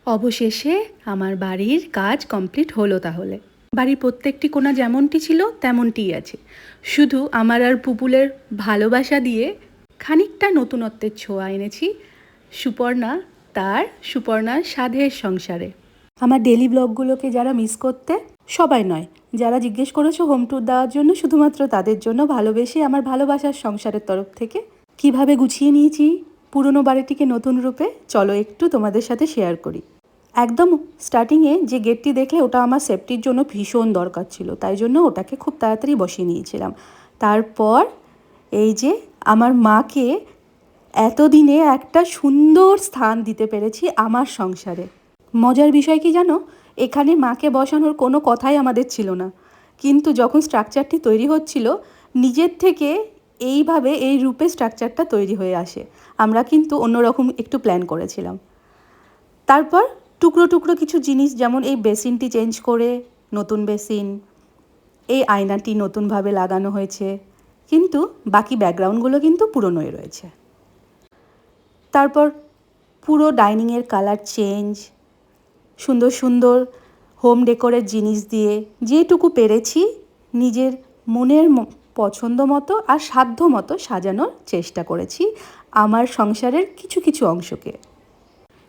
অবশেষে আমার বাড়ির কাজ কমপ্লিট হলো তাহলে। বাড়ির প্রত্যেকটি কোণা যেমনটি ছিল তেমনটিই আছে, শুধু আমার আর পুপুলের ভালোবাসা দিয়ে খানিকটা নতুনত্বের ছোঁয়া এনেছি সুপর্ণার সাধের সংসারে। আমার ডেলি ব্লগগুলোকে যারা মিস করতে, সবাই নয়, যারা জিজ্ঞেস করেছো হোম ট্যুর দেওয়ার জন্য, শুধুমাত্র তাদের জন্য ভালোবেসে আমার ভালোবাসার সংসারের তরফ থেকে কিভাবে গুছিয়ে নিয়েছি পুরনো বাড়িটিকে নতুন রূপে, চলো একটু তোমাদের সাথে শেয়ার করি। একদম স্টার্টিংয়ে যে গেটটি দেখলে, ওটা আমার সেফটির জন্য ভীষণ দরকার ছিল, তাই জন্য ওটাকে খুব তাড়াতাড়ি বসিয়ে নিয়েছিলাম। তারপর এই যে আমার মাকে এতদিনে একটা সুন্দর স্থান দিতে পেরেছি আমার সংসারে। মজার বিষয় কি জানো, এখানে মাকে বসানোর কোনো কথাই আমাদের ছিল না, কিন্তু যখন স্ট্রাকচারটি তৈরি হচ্ছিল, নিজের থেকে এইভাবে এই রূপে স্ট্রাকচারটা তৈরি হয়ে আসে। আমরা কিন্তু অন্যরকম একটু প্ল্যান করেছিলাম। তারপর টুকরো টুকরো কিছু জিনিস, যেমন এই বেসিনটি চেঞ্জ করে নতুন বেসিন, এই আয়নাটি নতুনভাবে লাগানো হয়েছে, কিন্তু বাকি ব্যাকগ্রাউন্ডগুলো কিন্তু পুরনোই রয়েছে। তারপর পুরো ডাইনিংয়ের কালার চেঞ্জ, সুন্দর সুন্দর হোম ডেকোরের জিনিস দিয়ে যেটুকু পেরেছি নিজের মনের পছন্দ মতো আর সাধ্য মতো সাজানোর চেষ্টা করেছি আমার সংসারের কিছু কিছু অংশকে।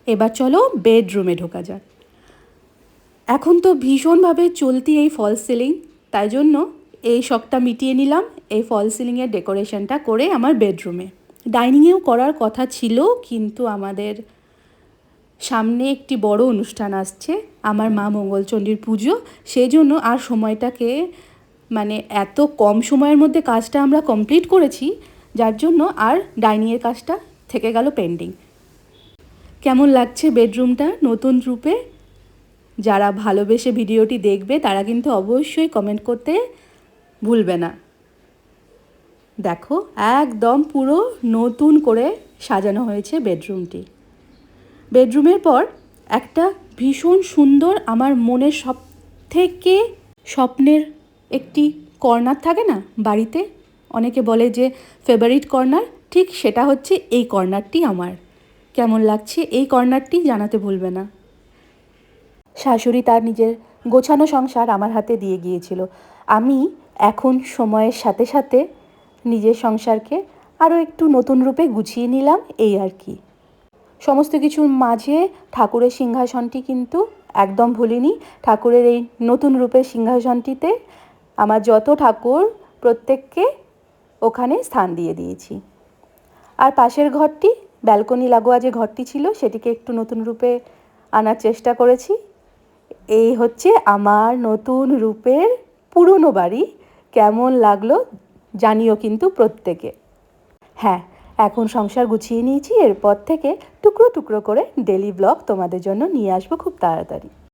এবার চলো বেডরুমে ঢোকা যাক। এখন তো ভীষণভাবে চলতি এই ফলস সিলিং, তাই জন্য এই শখটা মিটিয়ে নিলাম এই ফলস সিলিংয়ের ডেকোরেশনটা করে আমার বেডরুমে। ডাইনিংয়েও করার কথা ছিল, কিন্তু আমাদের সামনে একটি বড় অনুষ্ঠান আসছে, আমার মা মঙ্গলচণ্ডীর পুজো, সেই জন্য আর সময়টাকে এত কম সময়ের মধ্যে কাজটা আমরা কমপ্লিট করেছি, যার জন্য আর ডাইনিংয়ের কাজটা থেকে গেল পেন্ডিং। কেমন লাগছে বেডরুমটা নতুন রূপে? যারা ভালোবেসে ভিডিওটি দেখবে তারা কিন্তু অবশ্যই কমেন্ট করতে ভুলবে না। দেখো, একদম পুরো নতুন করে সাজানো হয়েছে বেডরুমটি। বেডরুমের পর একটা ভীষণ সুন্দর, আমার মনের সব থেকে স্বপ্নের একটি কর্নার থাকে না বাড়িতে, অনেকে বলে যে ফেভারিট কর্নার, ঠিক সেটা হচ্ছে এই কর্নারটি আমার। কেমন লাগছে এই কর্নারটি জানাতে ভুলবে না। শাশুড়ি তার নিজের গোছানো সংসার আমার হাতে দিয়ে গিয়েছিল, আমি এখন সময়ের সাথে সাথে নিজের সংসারকে আরও একটু নতুন রূপে গুছিয়ে নিলাম, এই আর কি। সমস্ত কিছুর মাঝে ঠাকুরের সিংহাসনটি কিন্তু একদম ভুলিনি। ঠাকুরের এই নতুন রূপের সিংহাসনটিতে আমার যত ঠাকুর প্রত্যেককে ওখানে স্থান দিয়ে দিয়েছি। আর পাশের ঘরটি, ব্যালকনি লাগোয়া যে ঘরটি ছিল, সেটিকে একটু নতুন রূপে আনার চেষ্টা করেছি। এই হচ্ছে আমার নতুন রূপের পুরনো বাড়ি। কেমন লাগলো জানিও কিন্তু প্রত্যেকে। হ্যাঁ, এখন সংসার গুছিয়ে নিয়েছি, এরপর থেকে টুকরো টুকরো করে ডেলি ব্লগ তোমাদের জন্য নিয়ে আসবো খুব তাড়াতাড়ি।